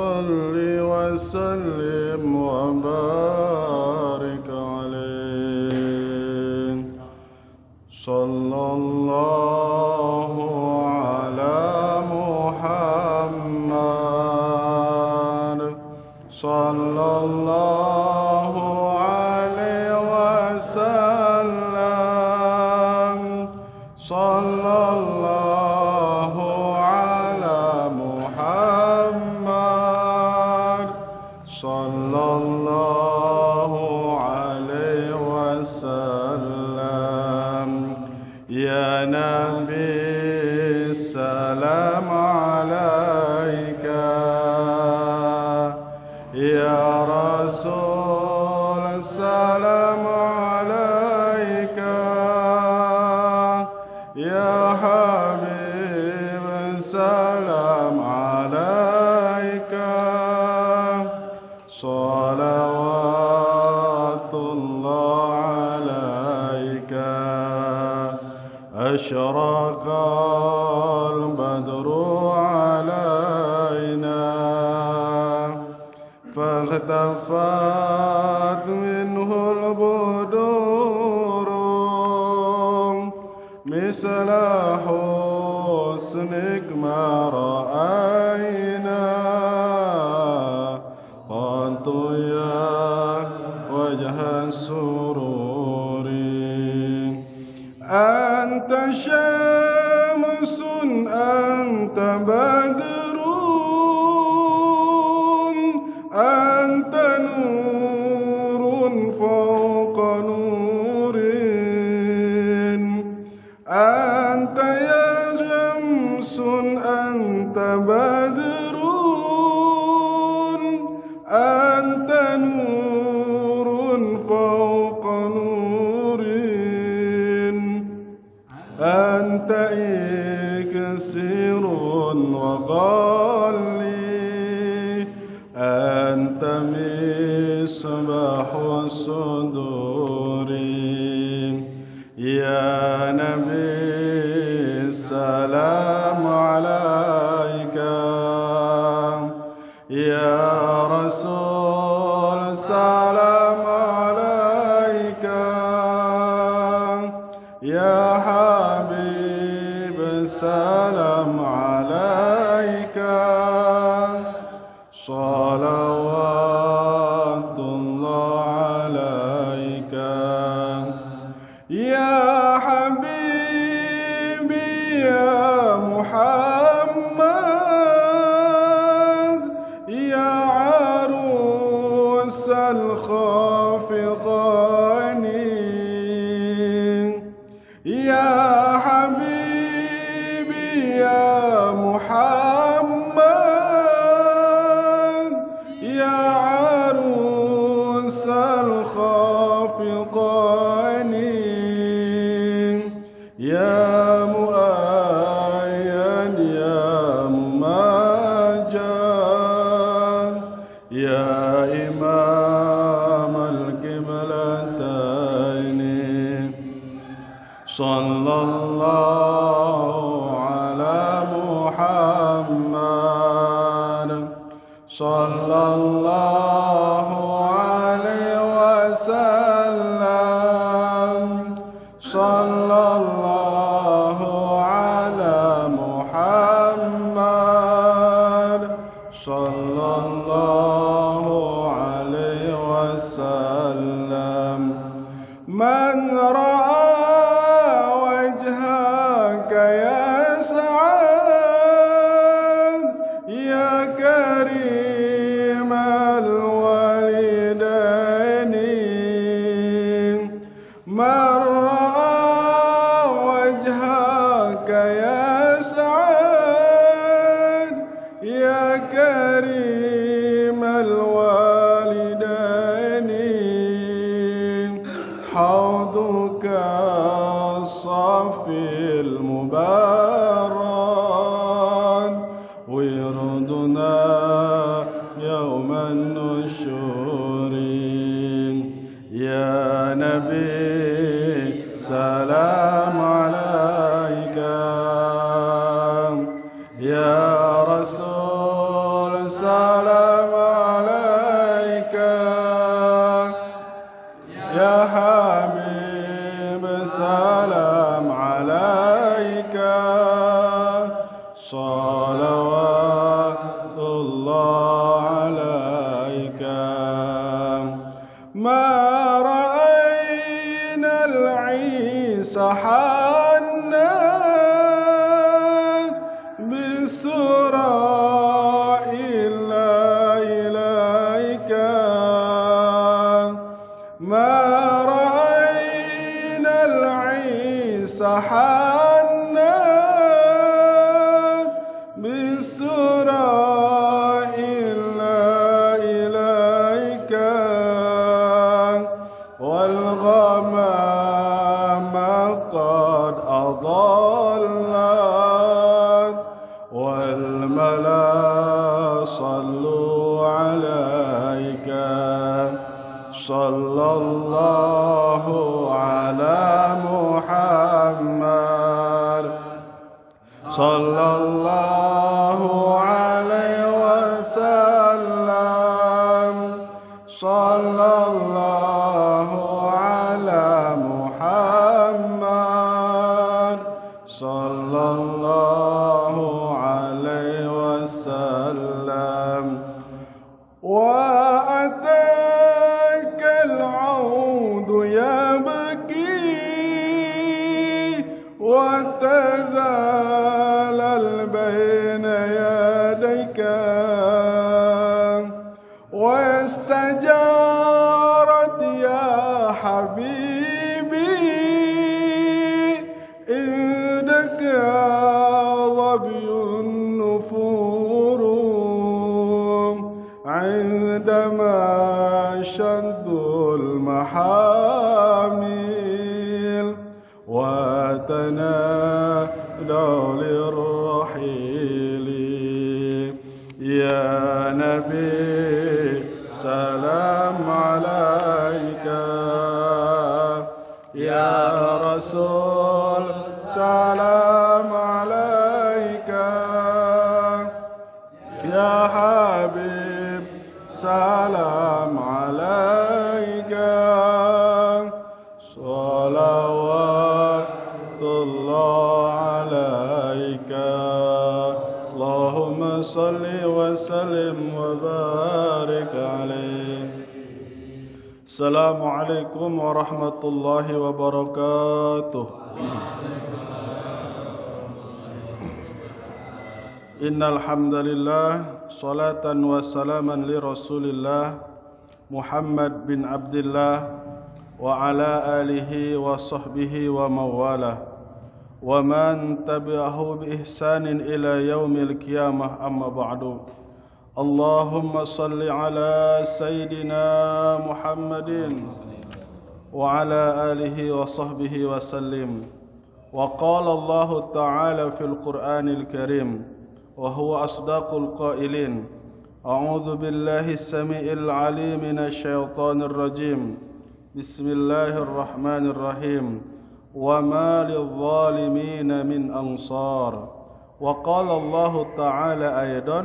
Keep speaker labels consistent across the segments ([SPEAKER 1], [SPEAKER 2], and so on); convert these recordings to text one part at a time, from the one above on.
[SPEAKER 1] صل وسلم وبارك عليه. صلى الله على محمد صلى الله عليه وسلم. صلى الله على محمد صلى الله عليه وسلم. يا نبي السلام عليك، يا رسول السلام عليك، يا حبيب السلام عليك. صلوات الله عليك. أشرق البدر علينا فاختفت منه البدور، مثل حسنك ما رأينا قط يا وجه السرور. أنت شمس أنت بدر، أنت نور فوق نور، أنت يا شمس أنت بدر، أنت نور فوق نور، أنت إكسير وغالي، أنت مصباح الصدور. يا نبي السلام عليك، يا رسول السلام عليك، يا حبيب السلام عليك. صلوات الله عليك. يا حبيبي يا محمد، يا عروس الخافقين، يا حبيبي يا محمد، يا عروس الخافقين، يا مؤين يا ممجد، يا إمام القبلتين. صلى الله على محمد صلى الله عليه وسلم. صلى الله على محمد صلى الله عليه وسلم. من رأى وجهك يسعد، يا كريم الوالدين. من رأى وجهك يسعد، يا كريم الوالدين. حوضك الصافي المبارك ويردنا يوم النشور. يا نبي سلام عليك، يا رسول سلام عليك يا حبيب سلام عليك صلوات الله عليك ما رأينا العيسى حنا بسرى إلا إليك ما رأينا العيسى حنا بسرى إلا إليك والغمام قد أضلت والملا صلوا عليك صلى الله على محمد صلى الله عليه وسلم صلى الله على محمد صلى الله عليه وسلم وأتاك العود يبكي وتذلل بين يديك واستجارت يا حبيبي إنك ظبي النفور عندما شد المحامل وتنادوا للرحيل يا نبي سلام عليك يا رسول سلام عليك يا حبيب سلام عليك صلوات الله عليك اللهم صل وسلم وبارك عليه السلام عليكم ورحمة الله وبركاته Innal hamdalillah salatan wa salaman li Rasulillah Muhammad bin Abdullah wa ala alihi wa sahbihi wa mawalah wa man tabi'ahu bi ihsanin ila yaumil qiyamah amma ba'du. Allahumma salli ala sayyidina Muhammadin wa ala alihi wa sahbihi wa sallim. Wa qala Allah ta'ala fil Qur'anil Karim وهو أصدق القائلين أعوذ بالله السميع العليم من الشيطان الرجيم بسم الله الرحمن الرحيم وما للظالمين من أنصار وقال الله تعالى أيضا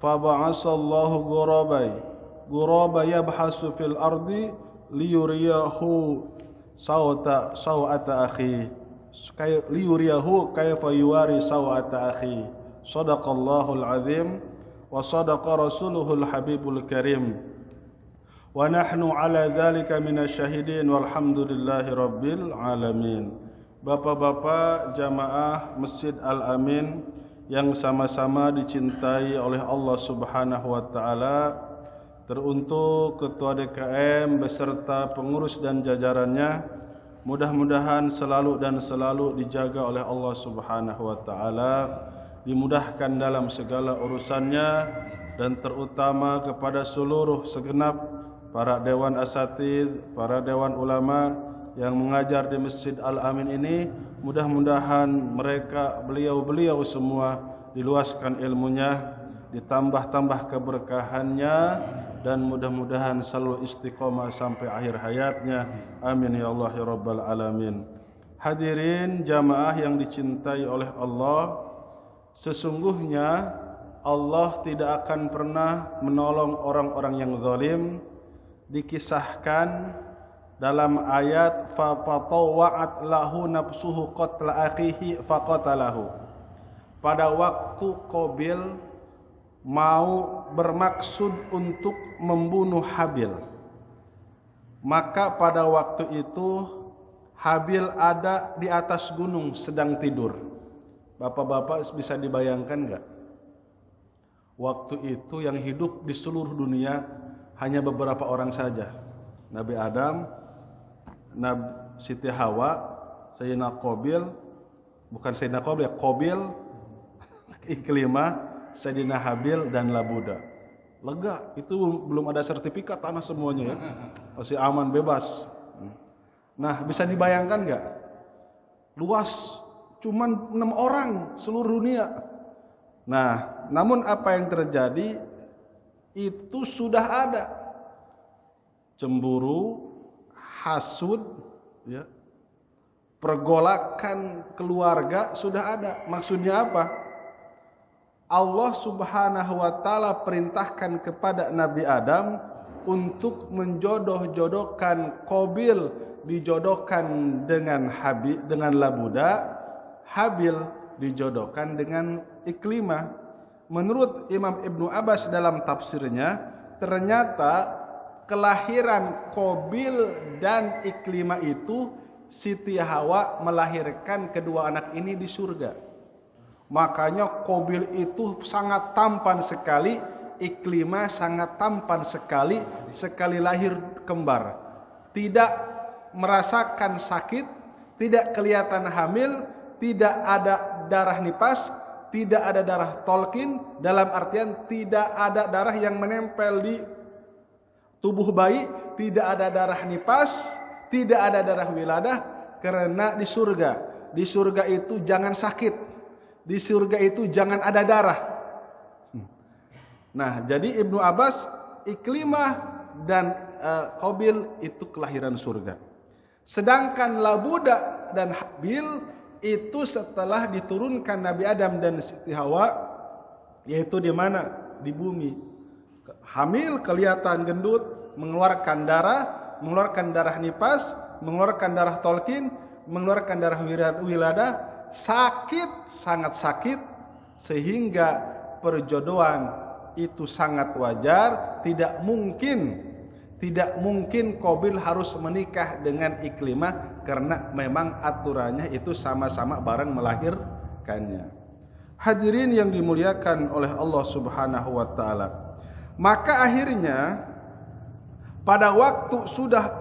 [SPEAKER 1] فبعث الله غرابا يبحث في الأرض ليريه سوءة أخيه كيف يواري سوءة أخيه Sadaqallahul azim wa sadaqa rasuluhul habibul karim wa nahnu ala dhalika minasyahidin walhamdulillahi rabbil alamin. Bapak-bapak jamaah Masjid Al-Amin yang sama-sama dicintai oleh Allah Subhanahu wa taala, teruntuk ketua DKM beserta pengurus dan jajarannya, mudah-mudahan selalu dijaga oleh Allah Subhanahu wa taala, dimudahkan dalam segala urusannya, dan terutama kepada seluruh segenap para dewan asatidz, para dewan ulama yang mengajar di Masjid Al-Amin ini, mudah-mudahan beliau semua diluaskan ilmunya, ditambah-tambah keberkahannya, dan mudah-mudahan selalu istiqomah sampai akhir hayatnya. Amin ya Allah ya Rabbal Alamin. Hadirin jamaah yang dicintai oleh Allah, sesungguhnya Allah tidak akan pernah menolong orang-orang yang zalim. Dikisahkan dalam ayat fatawa'at lahu nafsuhu qatla akhihi faqatalahu. Pada waktu Qabil mau bermaksud untuk membunuh Habil, maka pada waktu itu Habil ada di atas gunung sedang tidur. Bapak-bapak bisa dibayangkan enggak? Waktu itu yang hidup di seluruh dunia hanya beberapa orang saja. Nabi Adam, Siti Hawa, Sayyidina Qabil, bukan Sayyidina Qabil, Qabil, Iklimah, Sayyidina Habil dan Labuda. Lega, itu belum ada sertifikat tanah semuanya ya. Masih aman bebas. Nah, bisa dibayangkan enggak? Luas, cuman 6 orang seluruh dunia. Nah, namun apa yang terjadi itu sudah ada cemburu, hasud, ya, pergolakan keluarga sudah ada. Maksudnya apa? Allah Subhanahu wa taala perintahkan kepada Nabi Adam untuk menjodoh-jodohkan Qabil dijodohkan dengan Labuda, Habil dijodohkan dengan Iklimah. Menurut Imam Ibnu Abbas dalam tafsirnya, ternyata kelahiran Qabil dan Iklimah itu Siti Hawa melahirkan kedua anak ini di surga. Makanya Qabil itu sangat tampan sekali, Iklimah sangat tampan sekali, sekali lahir kembar. Tidak merasakan sakit, tidak kelihatan hamil, tidak ada darah nifas, tidak ada darah tolkin, dalam artian tidak ada darah yang menempel di tubuh bayi, tidak ada darah nifas, tidak ada darah wiladah, karena di surga itu jangan sakit, di surga itu jangan ada darah. Nah, jadi Ibnu Abbas, Iklimah dan Qabil itu kelahiran surga. Sedangkan Labuda dan Habil itu setelah diturunkan Nabi Adam dan Siti Hawa, yaitu di mana? Di bumi. Hamil, kelihatan gendut, mengeluarkan darah nifas, mengeluarkan darah tolkin, mengeluarkan darah wiladah, sakit, sangat sakit, sehingga perjodohan itu sangat wajar. Tidak mungkin Qabil harus menikah dengan Iklimah karena memang aturannya itu sama-sama bareng melahirkannya. Hadirin yang dimuliakan oleh Allah Subhanahu wa taala. Maka akhirnya pada waktu sudah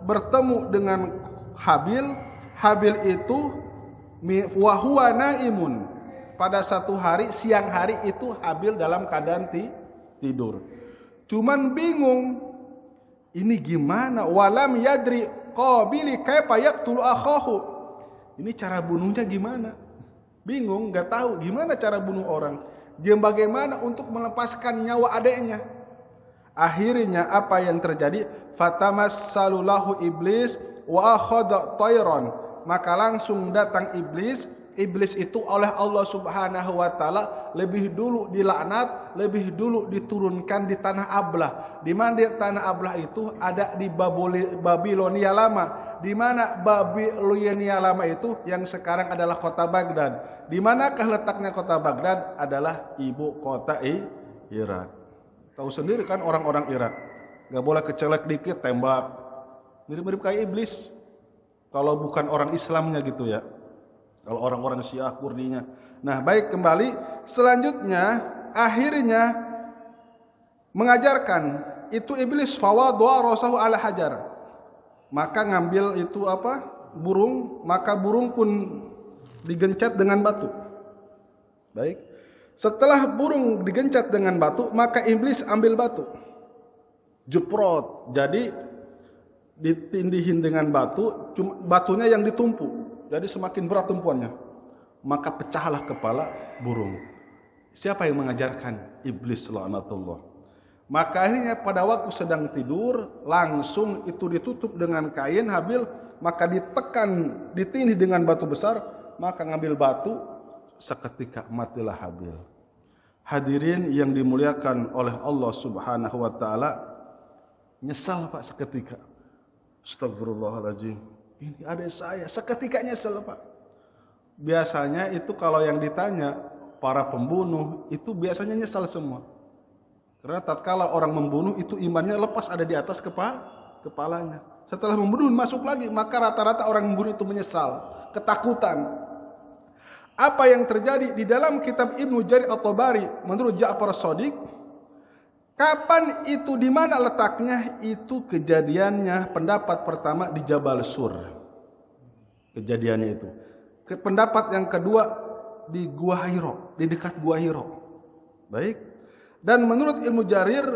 [SPEAKER 1] bertemu dengan Habil itu wa huwa naimun. Pada satu hari, siang hari itu Habil dalam keadaan tidur. Cuman bingung, ini gimana? Walam yadri Qabili kaifa yaqtulu akhahu. Ini cara bunuhnya gimana? Bingung, enggak tahu gimana cara bunuh orang. Dia bagaimana untuk melepaskan nyawa adiknya. Akhirnya apa yang terjadi? Fatamassalulahu iblis wa akhadha tayran. Maka langsung datang iblis. Iblis itu oleh Allah Subhanahu wa taala lebih dulu dilaknat, lebih dulu diturunkan di tanah Ablah. Di mana di tanah Ablah itu ada di Babilonia lama. Di mana Babilonia lama itu yang sekarang adalah kota Baghdad. Di manakah letaknya kota Baghdad? Adalah ibu kota Irak. Tahu sendiri kan orang-orang Irak. Gak boleh kecelek dikit tembak. Mirip-mirip kayak iblis. Kalau bukan orang Islamnya gitu ya. Kalau orang-orang Syiah Kurdinya. Nah, baik, kembali. Selanjutnya, akhirnya mengajarkan itu iblis fawadha rasahu ala hajar. Maka ngambil itu apa? Burung, maka burung pun digencet dengan batu. Baik. Setelah burung digencet dengan batu, maka iblis ambil batu. Jeprot. Jadi ditindihin dengan batu, cuma batunya yang ditumpuk. Jadi semakin berat tumpuannya, maka pecahlah kepala burung. Siapa yang mengajarkan? Iblis laknatullah. Maka akhirnya pada waktu sedang tidur, langsung itu ditutup dengan kain Habil, maka ditekan, ditindih dengan batu besar, maka ngambil batu, seketika matilah Habil. Hadirin yang dimuliakan oleh Allah Subhanahu wa taala, nyesal Pak seketika. Astagfirullahaladzim. Ini ada saya, seketika nyesal Pak. Biasanya itu kalau yang ditanya para pembunuh itu biasanya nyesal semua. Karena tatkala orang membunuh itu imannya lepas ada di atas kepalanya. Setelah membunuh masuk lagi, maka rata-rata orang membunuh itu menyesal, ketakutan. Apa yang terjadi di dalam kitab Ibnu Jarir At-Tabari menurut Ja'far Shadiq, kapan itu, di mana letaknya? Itu kejadiannya pendapat pertama di Jabal Sur. Kejadiannya itu. Pendapat yang kedua di Gua Hiro, di dekat Gua Hiro. Baik. Dan menurut Ibnu Jarir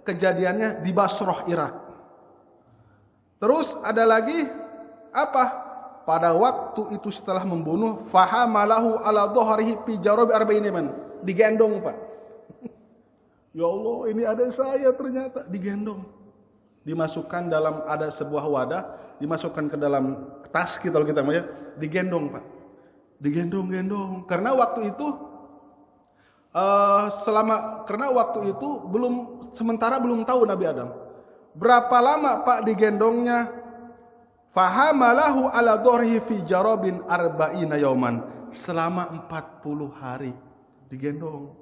[SPEAKER 1] kejadiannya di Basrah, Irak. Terus ada lagi apa? Pada waktu itu setelah membunuh, fahamalahu ala dhahrihi fi jarabi arba'in man. Digendong, Pak. Ya Allah, ini ada saya ternyata, digendong. Dimasukkan dalam, ada sebuah wadah, dimasukkan ke dalam tas kita kalau kita ya, digendong, Pak. Digendong-gendong. Karena waktu itu sementara belum tahu Nabi Adam. Berapa lama Pak digendongnya? Fahamalahu ala dhahrihi fi jarabin arba'ina yauman. Selama 40 hari digendong.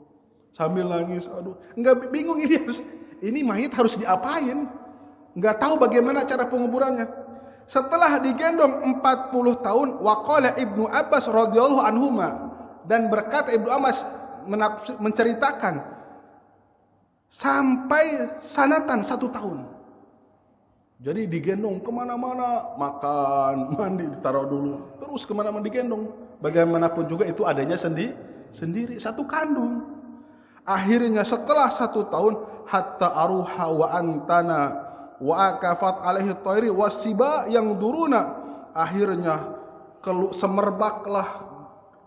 [SPEAKER 1] Sambil nangis, aduh, enggak, bingung ini mayit harus diapain? Enggak tahu bagaimana cara penguburannya. Setelah digendong 40 tahun, waqala Ibnu Abbas radhiyallahu anhuma, dan berkata Ibnu Abbas menceritakan sampai sanatan 1 tahun. Jadi digendong kemana-mana, makan, mandi, ditaruh dulu, terus kemana-mana digendong. Bagaimanapun juga itu adanya sendiri, satu kandung. Akhirnya setelah 1 tahun, hatta aruha wa antana wa akafat alaihi thairi wasiba yang duruna. Akhirnya semerbaklah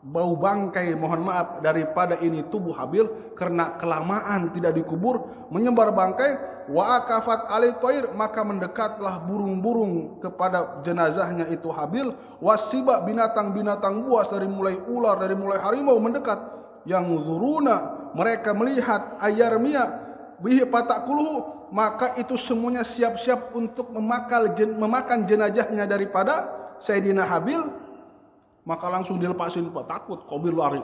[SPEAKER 1] bau bangkai, mohon maaf, daripada ini tubuh Habil karena kelamaan tidak dikubur, menyebar bangkai. Wa akafat alaihi thair, maka mendekatlah burung-burung kepada jenazahnya itu Habil. Wasiba, binatang-binatang buas dari mulai ular, dari mulai harimau mendekat. Yang zuruna, mereka melihat ayarmia bihi patakuluhu, maka itu semuanya siap-siap untuk memakan jenazahnya daripada Sayyidina Habil. Maka langsung dilepasin, Pak, takut Qabil lari.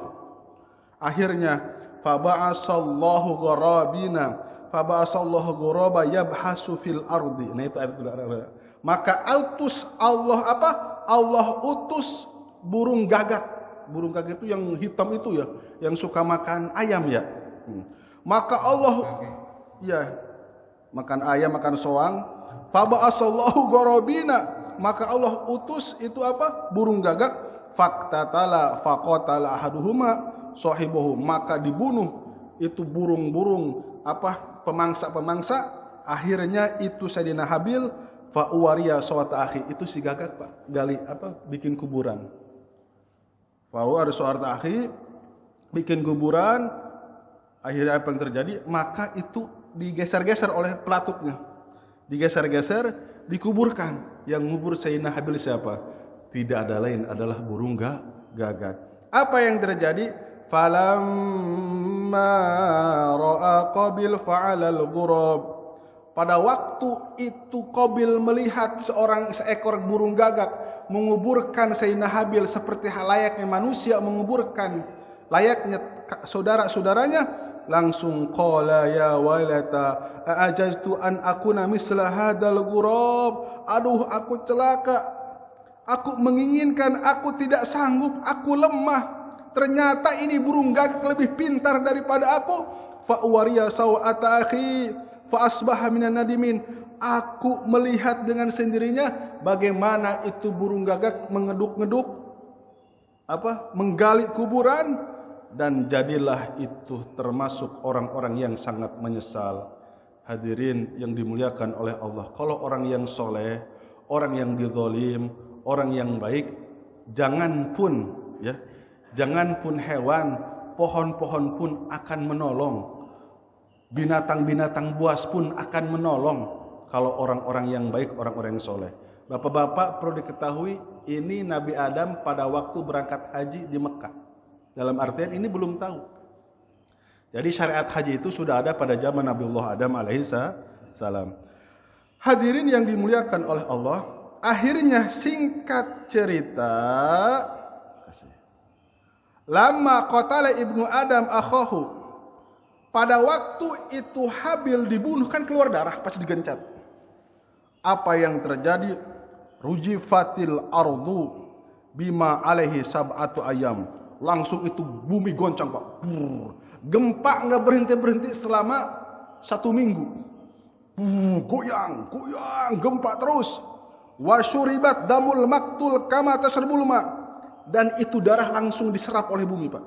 [SPEAKER 1] Akhirnya faba'asallahu ghuraba yabhasu fil ardi. Nah itu ayat. Maka utus Allah apa? Allah utus burung gagak. Burung gagak itu yang hitam itu ya, yang suka makan ayam ya. Maka Allah makan ayam, makan soang. Faba'asallahu ghurabina, maka Allah utus itu apa? Burung gagak. Faqatala ahaduhuma sahibuhu, maka dibunuh itu burung-burung pemangsa. Akhirnya itu Sayyidina Habil fa uwariya sawata akhi, itu si gagak Pak bikin kuburan. Fa uwariya sawata akhi, bikin kuburan. Akhirnya apa yang terjadi? Maka itu digeser-geser oleh pelatuknya. Digeser-geser, dikuburkan. Yang ngubur Sayyidina Habil siapa? Tidak ada lain adalah burung gagak. Apa yang terjadi? Falamma ra'a Qabil fa'alal ghurab. Pada waktu itu Qabil melihat seekor burung gagak menguburkan Sayyidina Habil seperti layaknya manusia menguburkan layaknya saudara-saudaranya, langsung qala ya wailata a'ajaztu an akuna misla hadzal ghurab. Aduh, aku celaka. Aku menginginkan, aku tidak sanggup, aku lemah. Ternyata ini burung gagak lebih pintar daripada aku. Fa uwariya sawata akhi fa asbaha minan nadimin. Aku melihat dengan sendirinya bagaimana itu burung gagak mengeduk-ngeduk menggali kuburan, dan jadilah itu termasuk orang-orang yang sangat menyesal. Hadirin yang dimuliakan oleh Allah, kalau orang yang soleh, orang yang dizalim, orang yang baik, jangan pun hewan, pohon-pohon pun akan menolong, binatang-binatang buas pun akan menolong kalau orang-orang yang baik, orang-orang yang soleh. Bapak-bapak perlu diketahui, ini Nabi Adam pada waktu berangkat haji di Mekah. Dalam artian ini belum tahu. Jadi syariat haji itu sudah ada pada zaman Nabiullah Adam alaihi salam. Hadirin yang dimuliakan oleh Allah, akhirnya singkat cerita, lama qatala ibnu Adam akhahu, pada waktu itu Habil dibunuh, kan keluar darah pas digencat. Apa yang terjadi? Rujifatil ardu bima alaihi sab'atu ayam. Langsung itu bumi goncang, Pak. Gempa nggak berhenti selama 1 minggu. Goyang, gempa terus. Wasyuribat damul maktul kama tasrabul ma. Dan itu darah langsung diserap oleh bumi, Pak.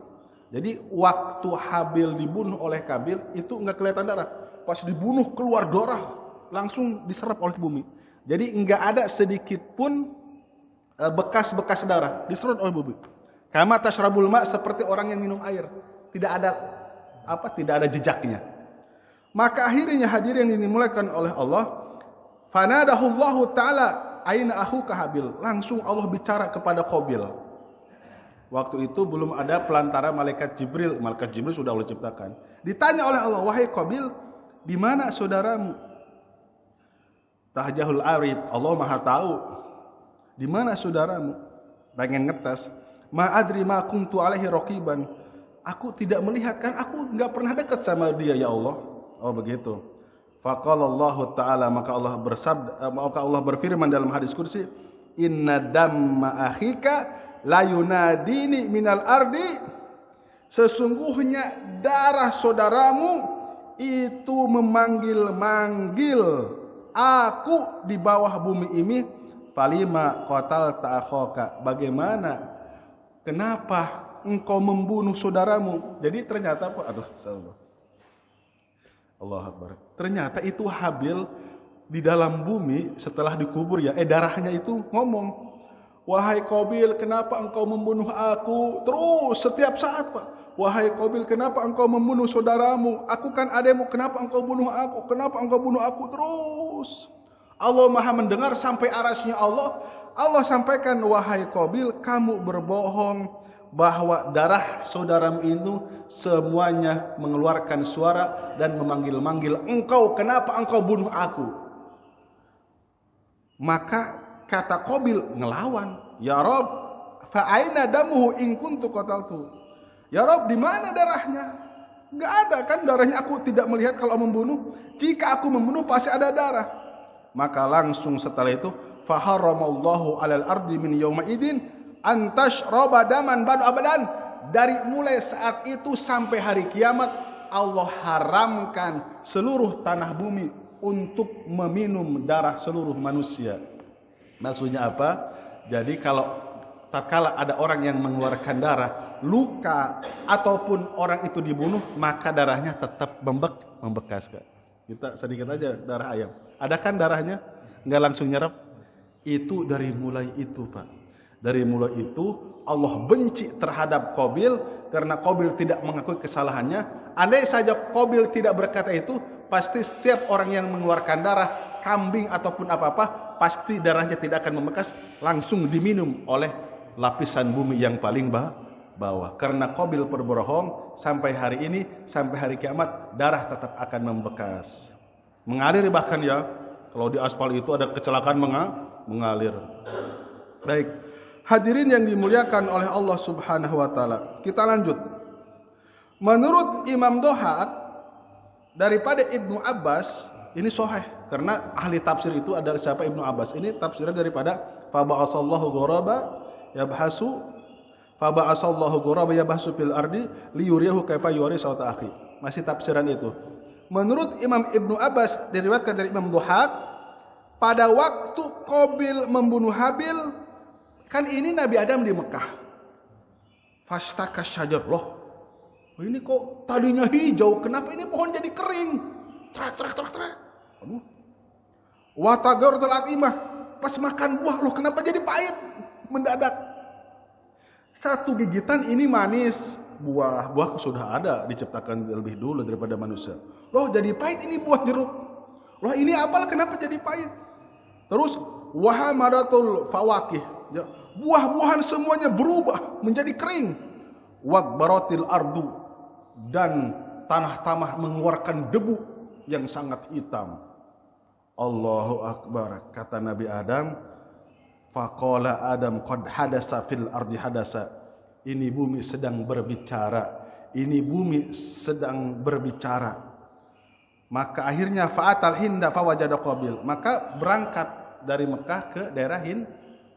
[SPEAKER 1] Jadi waktu Habil dibunuh oleh Kabil itu nggak kelihatan darah. Pas dibunuh keluar darah, langsung diserap oleh bumi. Jadi nggak ada sedikit pun bekas-bekas darah diserap oleh bumi. Kama tasrabul ma, seperti orang yang minum air, tidak ada jejaknya. Maka akhirnya hadirin yang dimuliakan oleh Allah, fanadahullahu taala aina akhuka Habil. Langsung Allah bicara kepada Qabil. Waktu itu belum ada pelantara malaikat Jibril. Malaikat Jibril sudah Allah ciptakan. Ditanya oleh Allah, wahai Qabil, di mana saudaramu? Tahjahul arid, Allah Maha tahu. Di mana saudaramu? Pengen ngetes. Ma adri ma kuntu alaihi raqiban. Aku tidak melihat, kan aku enggak pernah dekat sama dia ya Allah. Oh begitu. Faqala Allah taala, maka Allah berfirman dalam hadis kursi, inna damma akhika la yunadini minal ardi. Sesungguhnya darah saudaramu itu memanggil-manggil aku di bawah bumi ini. Falima qatal ta'akhaka. Bagaimana? Kenapa engkau membunuh saudaramu? Jadi ternyata apa? Allah Akbar. Ternyata itu Habil di dalam bumi setelah dikubur ya, darahnya itu ngomong, wahai Qabil, kenapa engkau membunuh aku? Terus setiap saat, Pak. Wahai Qabil, kenapa engkau membunuh saudaramu? Aku kan ademu, kenapa engkau bunuh aku? Kenapa engkau bunuh aku? Terus Allah Maha mendengar sampai arasnya Allah. Allah sampaikan, wahai Qabil, kamu berbohong bahwa darah saudaramu itu semuanya mengeluarkan suara dan memanggil-manggil engkau, kenapa engkau bunuh aku? Maka kata Qabil ngelawan, ya Rob, fa aina damuhu in kuntu qataltu. Ya Rob, di mana darahnya? Enggak ada kan darahnya, aku tidak melihat kalau membunuh. Jika aku membunuh pasti ada darah. Maka langsung setelah itu faharamallahu alal ardi min yauma idin antash roba daman badu abadan. Dari mulai saat itu sampai hari kiamat, Allah haramkan seluruh tanah bumi untuk meminum darah seluruh manusia. Maksudnya apa? Jadi kalau tatkala ada orang yang mengeluarkan darah, luka ataupun orang itu dibunuh, maka darahnya tetap membekas. Kita sedikit aja darah ayam. Ada kan darahnya? Nggak langsung nyerap. Itu dari mulai itu, Pak. Dari mulai itu Allah benci terhadap Qabil karena Qabil tidak mengakui kesalahannya. Andai saja Qabil tidak berkata itu, pasti setiap orang yang mengeluarkan darah, kambing ataupun apa-apa, pasti darahnya tidak akan membekas, langsung diminum oleh lapisan bumi yang paling bawah. Karena Qabil berbohong, sampai hari ini, sampai hari kiamat, darah tetap akan membekas. Mengalir bahkan ya, kalau di aspal itu ada kecelakaan mengalir. Baik, hadirin yang dimuliakan oleh Allah Subhanahu wa taala. Kita lanjut. Menurut Imam Dohak daripada Ibnu Abbas, ini sahih karena ahli tafsir itu adalah siapa? Ibnu Abbas. Ini tafsirnya daripada faba'asallahu ghuraba yabhasu fil ardi liyuriyahu kaifa yuwari sawta akhi. Masih tafsiran itu. Menurut Imam Ibnu Abbas diriwayatkan dari Imam Dohak, pada waktu Qabil membunuh Habil, kan ini Nabi Adam di Mekah. Fastakas syajar, loh, ini kok tadinya hijau, kenapa ini pohon jadi kering? Trek. Aduh. Watagaratul atimah, pas makan buah, loh kenapa jadi pahit mendadak? Satu gigitan ini manis, buah sudah ada diciptakan lebih dulu daripada manusia. Loh jadi pahit ini buah jeruk. Loh ini apalah kenapa jadi pahit? Terus wahamaratul fawakih, ya, buah-buahan semuanya berubah menjadi kering. Waqbaratil ardu, dan tanah mengeluarkan debu yang sangat hitam. Allahu Akbar, kata Nabi Adam. Faqala Adam qad hadasa fil ardi hadasa. Ini bumi sedang berbicara. Ini bumi sedang berbicara. Maka akhirnya fa'atal hinda fawajada Qabil. Maka berangkat dari Mekah ke daerah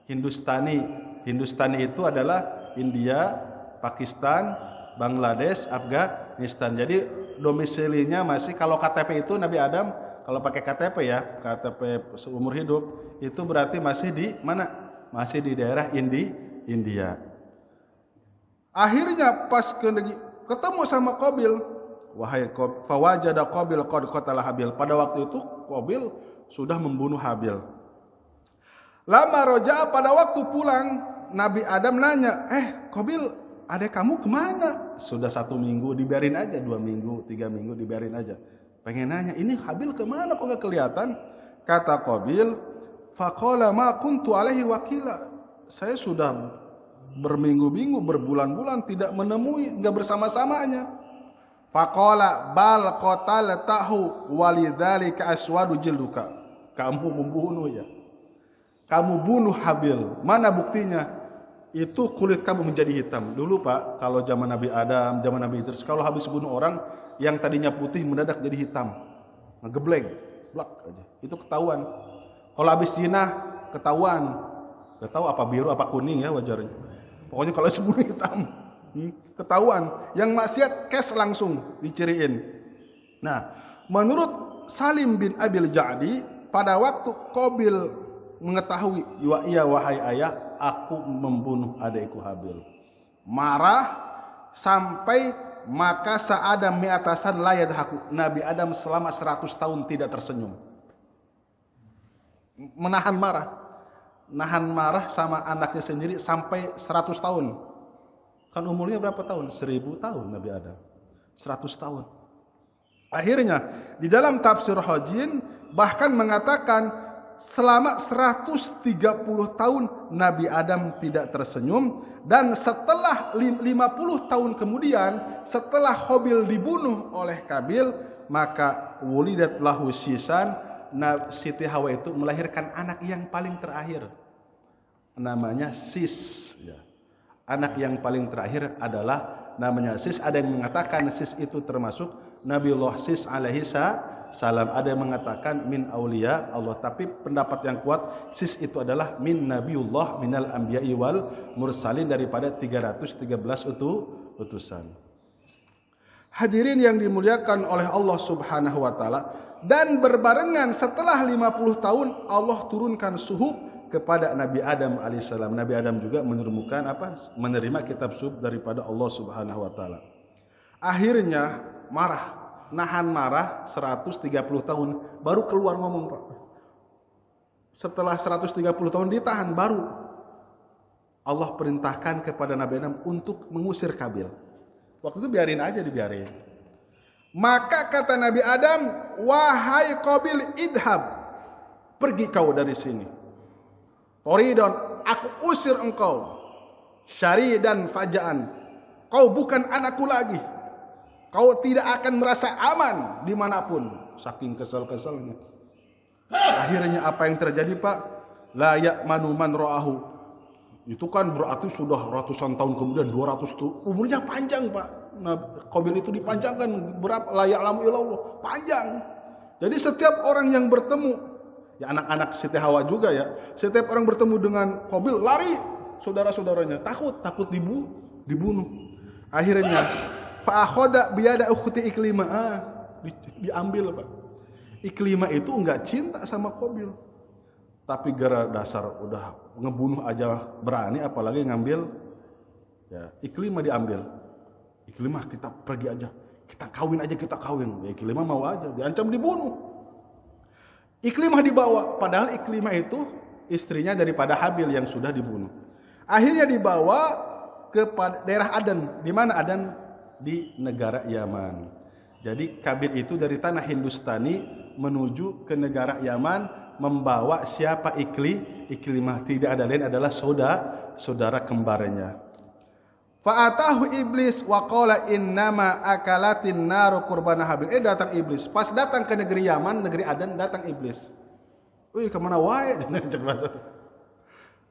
[SPEAKER 1] Hindustani. Hindustani itu adalah India, Pakistan, Bangladesh, Afghanistan. Jadi domisilinya masih, kalau KTP itu Nabi Adam, kalau pakai KTP ya, KTP seumur hidup, itu berarti masih di mana? Masih di daerah India. Akhirnya pas ketemu sama Qabil, wahai Qabil, fawajada Qabil qad qatala Habil. Pada waktu itu Qabil sudah membunuh Habil. Lama roja, pada waktu pulang, Nabi Adam nanya, Qabil, adek kamu kemana? Sudah 1 minggu, dibiarin aja, 2 minggu, 3 minggu, dibiarin aja. Pengen nanya, ini Habil kemana kok gak kelihatan? Kata Qabil, faqala ma kuntu alaihi wakila. Saya sudah berminggu-minggu, berbulan-bulan tidak menemui, gak bersama-samanya. Faqala bal qataltahu walidzalika aswadu jilduka. Kamu membunuh ya. Kamu bunuh Habil. Mana buktinya? Itu kulit kamu menjadi hitam. Dulu Pak, kalau zaman Nabi Adam, zaman Nabi Idris, kalau habis bunuh orang yang tadinya putih mendadak jadi hitam, ngegeblek, blak aja. Itu ketahuan. Kalau habis zina ketahuan. Gak tahu apa biru apa kuning ya wajarnya. Pokoknya kalau sebunuh hitam, ketahuan. Yang maksiat kes langsung diciriin. Nah, menurut Salim bin Abil Ja'di, pada waktu Qabil mengetahui, iya wahai ayah, aku membunuh adikku Habil. Marah sampai maka Adam mi'atasan la yadhaku. Nabi Adam selama 100 tahun tidak tersenyum. Menahan marah. Nahan marah sama anaknya sendiri sampai 100 tahun. Kan umurnya berapa tahun? 1000 tahun Nabi Adam. 100 tahun. Akhirnya di dalam tafsir Hajin bahkan mengatakan selama 130 tahun Nabi Adam tidak tersenyum, dan setelah 50 tahun kemudian setelah Habil dibunuh oleh Qabil, maka wulidat lahu sisan, Siti Hawa itu melahirkan anak yang paling terakhir, namanya Sis ya. Anak yang paling terakhir adalah namanya Sis. Ada yang mengatakan Sis itu termasuk Nabiullah Sis alaihi salam. Ada yang mengatakan min aulia Allah, tapi pendapat yang kuat Sis itu adalah min Nabiullah minal anbiya'i wal mursalin, daripada 313 utusan. Hadirin yang dimuliakan oleh Allah Subhanahu wa taala, dan berbarengan setelah 50 tahun Allah turunkan suhuf kepada Nabi Adam alaihissalam. Nabi Adam juga menerima kitab suhuf daripada Allah Subhanahu wa taala. Akhirnya marah, nahan marah 130 tahun baru keluar ngomong Pak. Setelah 130 tahun ditahan, baru Allah perintahkan kepada Nabi Adam untuk mengusir Qabil. Waktu itu dibiarin. Maka kata Nabi Adam, wahai Qabil, idhab, pergi kau dari sini. Toridon, aku usir engkau. Syari dan fajaan, kau bukan anakku lagi. Kau tidak akan merasa aman dimanapun. Saking kesel-keselnya. Akhirnya apa yang terjadi Pak? La ya'manu man ra'ahu. Itu kan berarti sudah ratusan tahun kemudian, 200 tahun. Umurnya panjang Pak. Nah, Qabil itu dipanjangkan berapa? La ya'lamu illallah. Panjang. Jadi setiap orang yang bertemu, ya anak-anak Siti Hawa juga ya, setiap orang bertemu dengan Qabil lari, saudara-saudaranya takut dibunuh. Akhirnya fa'akhoda biyada ukhti Iklimah, diambil Pak. Iklimah itu enggak cinta sama Qabil, tapi gara dasar udah ngebunuh aja berani, apalagi ngambil. Ya, Iklimah diambil. Iklimah, kita pergi aja, kita kawin. Ya, Iklimah mau aja, diancam dibunuh. Iklimah dibawa, padahal Iklimah itu istrinya daripada Habil yang sudah dibunuh. Akhirnya dibawa ke daerah Aden. Di mana Aden? Di negara Yaman. Jadi Qabil itu dari tanah Hindustani menuju ke negara Yaman, membawa siapa? Iklimah. Tidak ada lain, adalah saudara kembarnya. Fa'atahu iblis wa qala innama akalatin naru qurbana Habil. Datang iblis. Pas datang ke negeri Yaman, negeri Aden, datang iblis. Wih, kemana wae?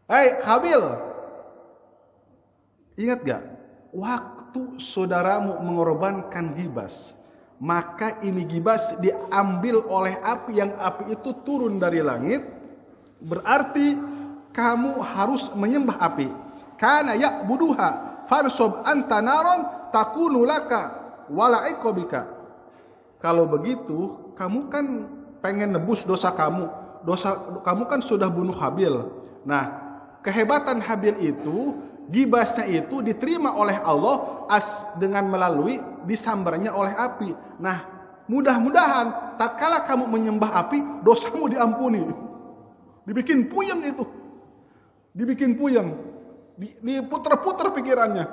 [SPEAKER 1] Hei, Habil. Ingat gak? Waktu saudaramu mengorbankan gibas, maka ini gibas diambil oleh api, yang api itu turun dari langit. Berarti kamu harus menyembah api. Kana ya'buduha farsob anta naron takunu laka wala iqobika. Kalau begitu, kamu kan pengen nebus dosa kamu. Dosa kamu kan sudah bunuh Habil. Nah, kehebatan Habil itu, gibasnya itu diterima oleh Allah dengan melalui disambarnya oleh api. Nah, mudah-mudahan tatkala kamu menyembah api, dosamu diampuni. Dibikin puyeng itu. Dibikin puyeng. Diputer-puter pikirannya.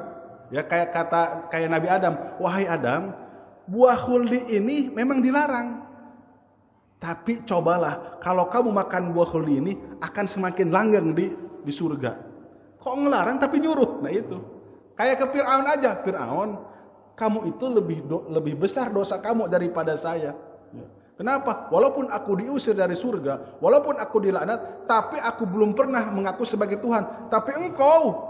[SPEAKER 1] Ya kayak Nabi Adam, wahai Adam, buah khuldi ini memang dilarang. Tapi cobalah, kalau kamu makan buah khuldi ini akan semakin langgeng di surga. Kok ngelarang tapi nyuruh? Nah itu. Kayak ke Fir'aun aja. Fir'aun, kamu itu lebih besar dosa kamu daripada saya. Kenapa? Walaupun aku diusir dari surga, walaupun aku dilaknat, tapi aku belum pernah mengaku sebagai Tuhan. Tapi engkau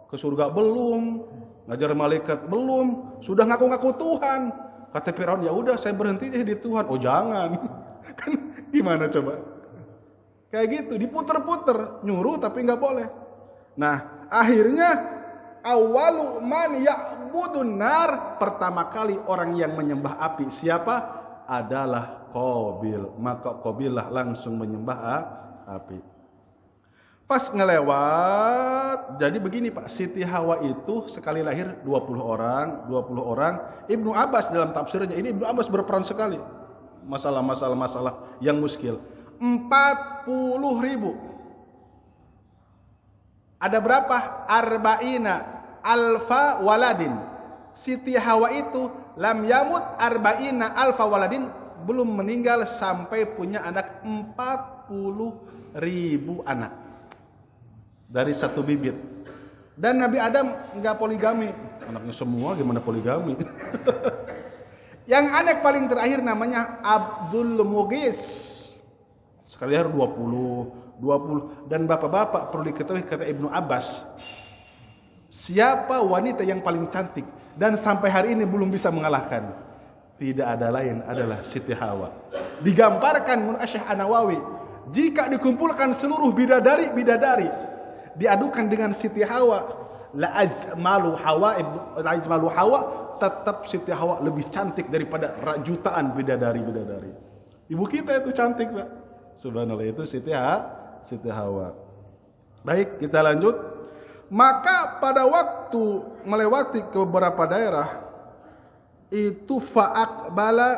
[SPEAKER 1] ke surga belum, ngajar malaikat belum, sudah ngaku-ngaku Tuhan. Kata Firaun, ya udah saya berhenti jadi Tuhan. Oh jangan. Kan gimana coba? Kayak gitu, diputer-puter, nyuruh tapi nggak boleh. Nah, akhirnya awalu man ya'budun nar, pertama kali orang yang menyembah api siapa? Adalah Qabil. Maka Qabillah langsung menyembah api. Pas ngelewat, jadi begini Pak, Siti Hawa itu sekali lahir 20 orang. Ibnu Abbas dalam tafsirnya, ini Ibnu Abbas berperan sekali. Masalah yang muskil. 40.000. Ada berapa? Arba'ina alfa waladin. Siti Hawa itu lam yamut arba'ina alfa waladin, belum meninggal sampai punya anak 40.000 anak dari satu bibit. Dan Nabi Adam enggak poligami, anaknya semua gimana poligami? Yang anak paling terakhir namanya Abdul Mughis, sekali harus 20. Dan bapak-bapak perlu diketahui, kata Ibnu Abbas, siapa wanita yang paling cantik dan sampai hari ini belum bisa mengalahkan? Tidak ada lain adalah Siti Hawa. Digambarkan menurut Syekh An-Nawawi, jika dikumpulkan seluruh bidadari diadukan dengan Siti Hawa, la ajmalu Hawa, tetap Siti Hawa lebih cantik daripada jutaan bidadari. Ibu kita itu cantik, Pak. Subhanallah, itu Siti Hawa. Baik, kita lanjut. Maka pada waktu melewati ke beberapa daerah itu fa'aqbala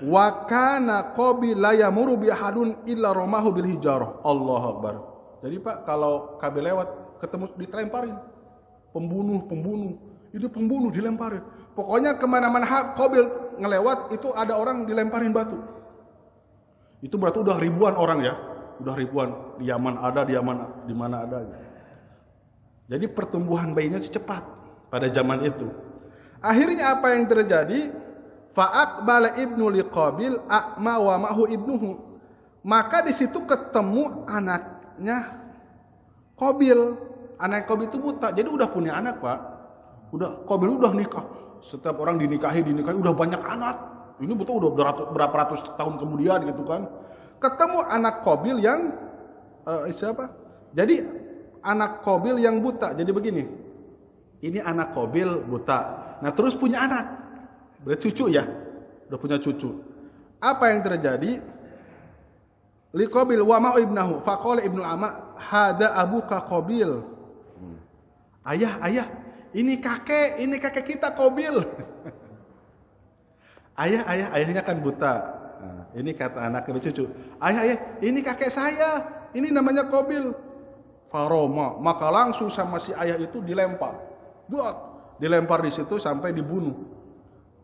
[SPEAKER 1] wa kana Qabil la yamuru bi ahadun illa ramahu bil hijarah. Allahu Akbar. Jadi Pak, kalau Qabil lewat ketemu dilemparin. Pembunuh itu pembunuh dilemparin. Pokoknya kemana-mana Qabil ngelewat itu ada orang dilemparin batu. Itu berarti udah ribuan orang ya. Udah ribuan. Di Yaman ada, di mana ada. Jadi pertumbuhan bayinya itu cepat pada zaman itu. Akhirnya apa yang terjadi? Fa'aqbala ibnu liqabil a'ma wa ma'hu ibnuhu. Maka di situ ketemu anaknya Qabil. Anak Qabil itu buta. Jadi udah punya anak, Pak. Qabil udah nikah. Setiap orang dinikahi udah banyak anak. Ini betul udah berapa ratus tahun kemudian gitu kan. Ketemu anak Qabil yang siapa? Jadi anak Qabil yang buta. Jadi begini. Ini anak Qabil buta. Nah, terus punya anak. Berarti cucu ya. Udah punya cucu. Apa yang terjadi? Li Qabil wa ma'u ibnahu. Faqala ibnu ama, hada abuka Qabil. Ayah, ini kakek kita Qabil. Ayahnya kan buta. Nah, ini kata anak ke cucu. Ayah, ini kakek saya. Ini namanya Qabil. Faroma, maka langsung sama si ayah itu dilempar. Dilempar di situ sampai dibunuh.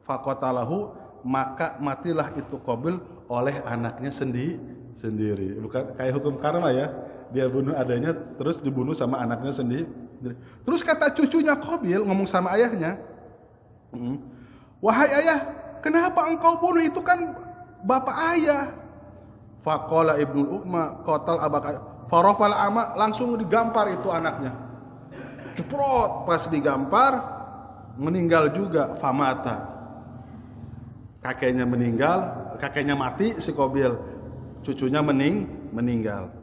[SPEAKER 1] Faqatalahu, maka matilah itu Qabil oleh anaknya sendiri. Bukan kayak hukum karma ya. Dia bunuh adanya terus dibunuh sama anaknya Terus kata cucunya Qabil ngomong sama ayahnya, wahai ayah, kenapa engkau bunuh, itu kan bapak ayah. Faqala ibnu Uqma qatal abaka farafal ama, langsung digampar itu anaknya. Ceprot, pas digampar meninggal juga, famata. Kakeknya meninggal, kakeknya mati si Qabil, cucunya meninggal.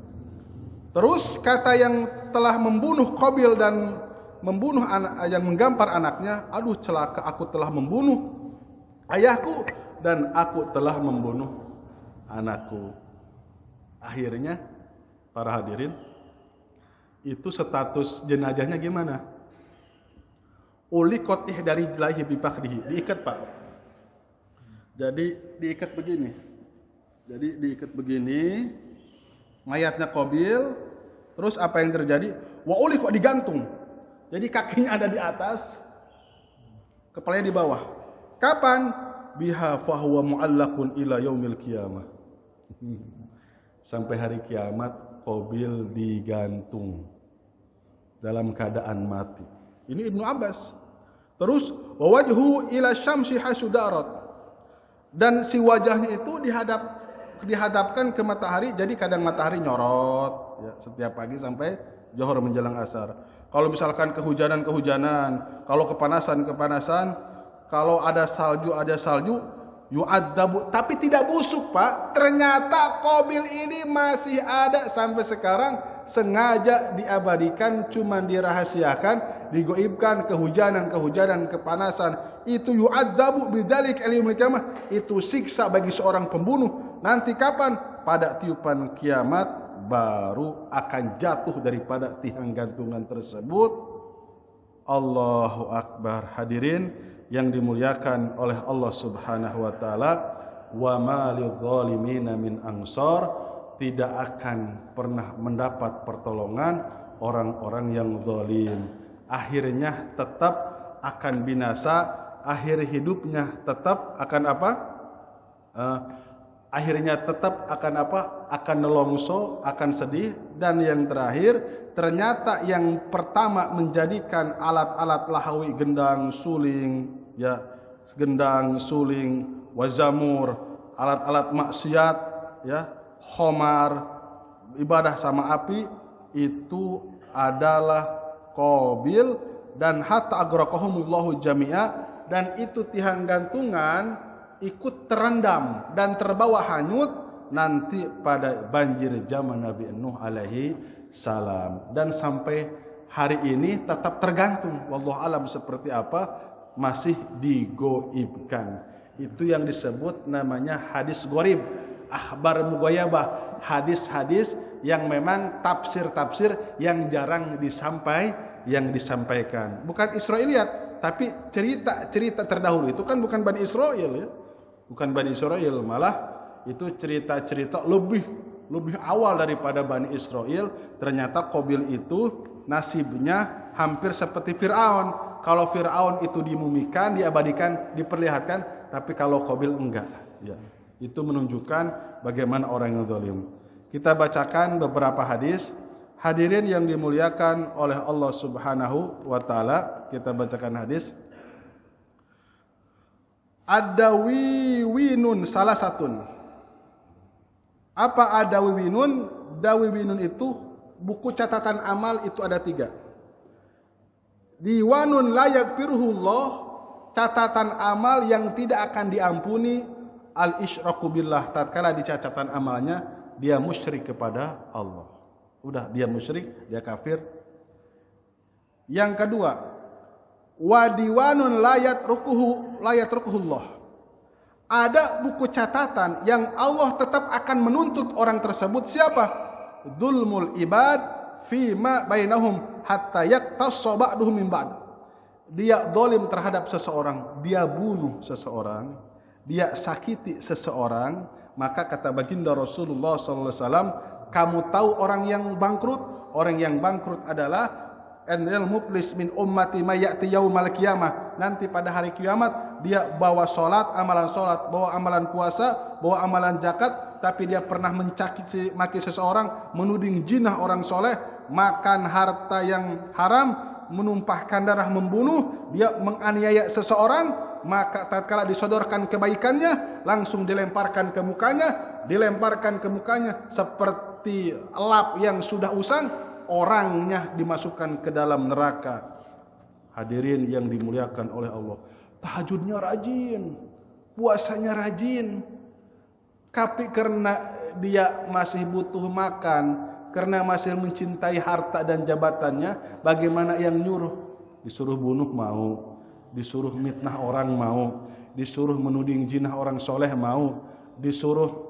[SPEAKER 1] Terus kata yang telah membunuh Qabil dan membunuh anak, yang menggampar anaknya, aduh celaka, aku telah membunuh ayahku dan aku telah membunuh anakku. Akhirnya para hadirin, itu status jenazahnya gimana? Uliqat dari jilaihi bifakdihi, diikat Pak. Jadi diikat begini, mayatnya Qabil. Terus apa yang terjadi? Wa uliqat, digantung. Jadi kakinya ada di atas, kepalanya di bawah. Kapan? Biha fahuwa mu'allakun ila yaumil qiyamah. Sampai hari kiamat Qabil digantung dalam keadaan mati. Ini Ibnu Abbas. Terus wa wajhu ila syamsi hasudarat. Dan si wajahnya itu dihadapkan ke matahari, jadi kadang matahari nyorot ya, setiap pagi sampai zuhur menjelang asar. Kalau misalkan kehujanan, kalau kepanasan, kalau ada salju, yu'adzabu, tapi tidak busuk Pak. Ternyata Qabil ini masih ada sampai sekarang, sengaja diabadikan, cuman dirahasiakan, digoibkan, kehujanan, kepanasan. Itu yu'adzabu bidzalik yaumil qiyamah, itu siksa bagi seorang pembunuh. Nanti kapan? Pada tiupan kiamat baru akan jatuh daripada tiang gantungan tersebut. Allahu Akbar. Hadirin yang dimuliakan oleh Allah Subhanahu wa taala, wa ma lidzalimina min ansar, tidak akan pernah mendapat pertolongan orang-orang yang zalim. Akhirnya tetap akan binasa, akhir hidupnya tetap akan apa? Akhirnya tetap akan apa? Akan nelongso, akan sedih. Dan yang terakhir, ternyata yang pertama menjadikan alat-alat lahawi, gendang, suling, ya, wazamur, alat-alat maksiat, ya, khomar, ibadah sama api, itu adalah Qabil. Dan hatta agraqahumullahu jami'a, dan itu tiang gantungan ikut terendam dan terbawa hanyut nanti pada banjir zaman Nabi Nuh alaihi salam. Dan sampai hari ini tetap tergantung, wallahu alam seperti apa, masih digoibkan. Itu yang disebut namanya hadis gharib, akhbar mughayabah, hadis-hadis yang memang tafsir-tafsir yang jarang disampaikan. Bukan Israiliyat, tapi cerita-cerita terdahulu. Itu kan bukan Bani Israel ya. Bukan Bani Israel, malah itu cerita-cerita lebih awal daripada Bani Israel. Ternyata Qabil itu nasibnya hampir seperti Fir'aun. Kalau Fir'aun itu dimumikan, diabadikan, diperlihatkan, tapi kalau Qabil enggak. Ya. Itu menunjukkan bagaimana orang yang zalim. Kita bacakan beberapa hadis. Hadirin yang dimuliakan oleh Allah Subhanahu wa taala, kita bacakan hadis. Ad-dawiwinun salah satun. Apa ad-dawiwinun? Dawiwinun itu buku catatan amal, itu ada 3. Diwanun la yaghfiruhullah, catatan amal yang tidak akan diampuni. Al-isyraku billah, tatkala di catatan amalnya dia musyrik kepada Allah. Udah, dia musyrik, dia kafir. Yang kedua, wadiwanun layat rukuhullah. Ada buku catatan yang Allah tetap akan menuntut orang tersebut. Siapa? Dzulmul ibad fima bainahum hatta yaqtassa ba'duhum min ba'd. Dia zalim terhadap seseorang, dia bunuh seseorang, dia sakiti seseorang, maka kata baginda Rasulullah sallallahu alaihi wasallam, kamu tahu orang yang bangkrut? Orang yang bangkrut adalah Anil muflis min ummati mayati yaumal qiyamah. Nanti pada hari kiamat dia bawa amalan solat, bawa amalan puasa, bawa amalan zakat, tapi dia pernah maki seseorang, menuding jinah orang soleh, makan harta yang haram,
[SPEAKER 2] menumpahkan darah, membunuh, dia menganiaya seseorang, maka tatkala disodorkan kebaikannya langsung dilemparkan ke mukanya seperti lap yang sudah usang, orangnya dimasukkan ke dalam neraka. Hadirin yang dimuliakan oleh Allah, tahajudnya rajin, puasanya rajin, tapi karena dia masih butuh makan, karena masih mencintai harta dan jabatannya, bagaimana yang nyuruh? Disuruh bunuh mau, disuruh mitnah orang mau, disuruh menuding jinah orang soleh mau, disuruh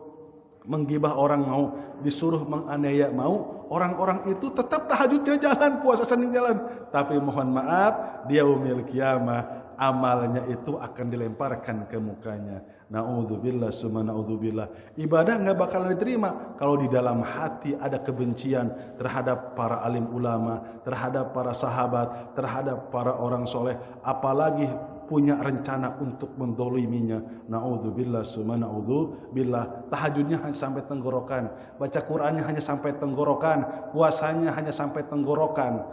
[SPEAKER 2] menggibah orang mau, disuruh menganiaya mau. Orang-orang itu tetap tahajudnya jalan, puasa Senin jalan, tapi mohon maaf, dia yaumil kiamah amalnya itu akan dilemparkan ke mukanya. Na'udzubillah summa na'udzubillah. Ibadah enggak bakalan diterima kalau di dalam hati ada kebencian terhadap para alim ulama, terhadap para sahabat, terhadap para orang soleh, apalagi punya rencana untuk mendoliminya. Na'udzubillah summa na'udzubillah. Tahajudnya hanya sampai tenggorokan, baca Qur'annya hanya sampai tenggorokan, puasanya hanya sampai tenggorokan,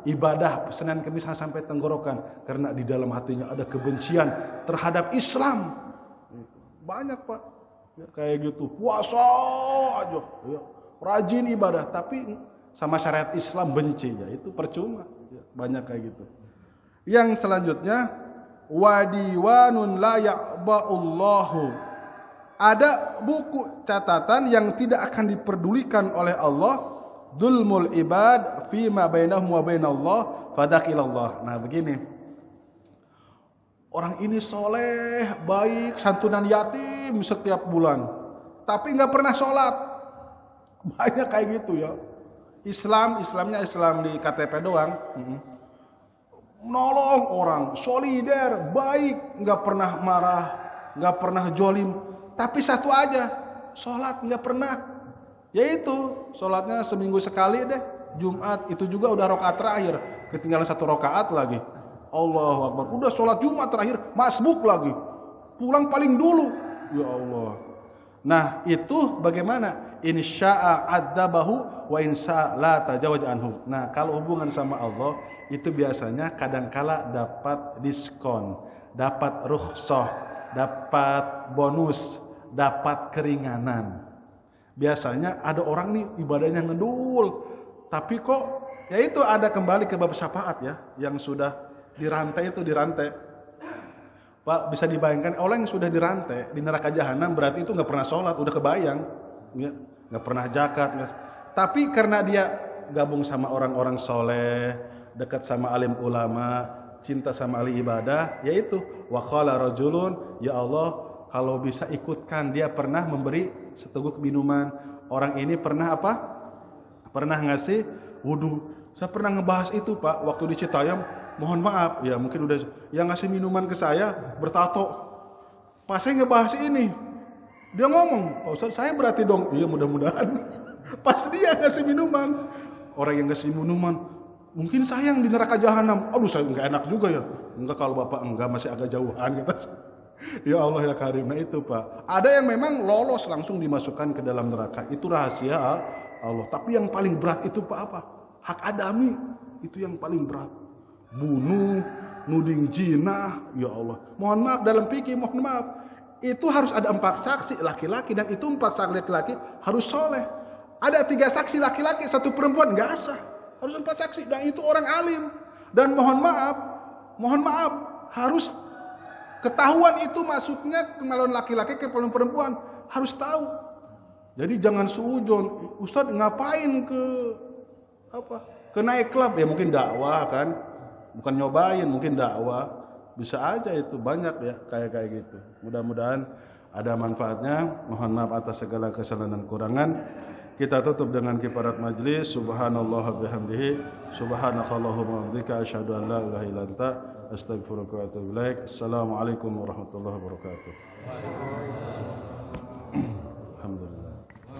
[SPEAKER 2] ibadah Senin Kamis hanya sampai tenggorokan, karena di dalam hatinya ada kebencian terhadap Islam. Banyak Pak ya, kayak gitu, puasa aja ya, rajin ibadah tapi sama syariat Islam benci, ya itu percuma ya, banyak kayak gitu. Yang selanjutnya, wadiwanun la ya'ba'ullahu, ada buku catatan yang tidak akan diperdulikan oleh Allah, dzulmul ibad fima bainahum wa bainallah fadakilallah. Nah begini, orang ini soleh, baik, santunan yatim setiap bulan, tapi nggak pernah sholat. Banyak kayak gitu ya. Islamnya Islam di KTP doang. Menolong orang, solider, baik, nggak pernah marah, nggak pernah jolim. Tapi satu aja, sholat nggak pernah. Yaitu sholatnya seminggu sekali deh, Jumat, itu juga udah rakaat terakhir, ketinggalan 1 rakaat lagi. Allahu Akbar, udah sholat Jumat terakhir, masbuk lagi, pulang paling dulu. Ya Allah. Nah itu bagaimana? Insya'a adzabahu wa insya'a la tajawaz anhu. Nah kalau hubungan sama Allah itu biasanya kadangkala dapat diskon, dapat rukhsah, dapat bonus, dapat keringanan. Biasanya ada orang nih ibadahnya ngedul, tapi kok ya itu ada kembali ke bab syafaat ya, yang sudah dirantai itu dirantai. Pak, bisa dibayangkan orang yang sudah dirantai di neraka jahanam berarti itu nggak pernah sholat, udah kebayang, nggak pernah zakat, tapi karena dia gabung sama orang-orang soleh, dekat sama alim ulama, cinta sama ahli ibadah, yaitu wa qala rajulun, ya Allah, kalau bisa ikutkan, dia pernah memberi seteguk minuman. Orang ini pernah apa? Pernah ngasih wudu. Saya pernah ngebahas itu Pak waktu di Citayam. Mohon maaf, ya mungkin udah yang ngasih minuman ke saya bertato. Pas saya ngebahas ini, dia ngomong, Pak Ustaz, saya berarti dong. Iya mudah-mudahan. Pas dia ngasih minuman, orang yang ngasih minuman, mungkin sayang di neraka jahanam. Aduh, saya nggak enak juga ya. Enggak, kalau Bapak enggak, masih agak jauhan gitu. Ya Allah ya Karim. Nah itu Pak, ada yang memang lolos langsung dimasukkan ke dalam neraka. Itu rahasia Allah. Tapi yang paling berat itu Pak apa? Hak adami, itu yang paling berat. Bunuh, nuding jinah, ya Allah. Mohon maaf dalam fikih, mohon maaf. Itu harus ada 4 saksi laki-laki, dan itu 4 saksi laki-laki harus soleh. Ada 3 saksi laki-laki, 1 perempuan, nggak sah. Harus 4 saksi, dan itu orang alim. Dan mohon maaf, harus ketahuan itu masuknya ke malon laki-laki ke malon perempuan, harus tahu. Jadi jangan suujon, Ustadz ngapain ke naik klub, ya mungkin dakwah kan. Bukan nyobain, mungkin dakwah. Bisa aja itu, banyak ya kayak gitu. Mudah-mudahan ada manfaatnya. Mohon maaf atas segala kesalahan dan kurangan. Kita tutup dengan kifarat majlis. Subhanallah bihamdihi, subhanakallahumma wa bihamdika, asyhadu an la ilaha illa anta, astaghfiruka wa atubu ilaik. Assalamualaikum warahmatullahi wabarakatuh.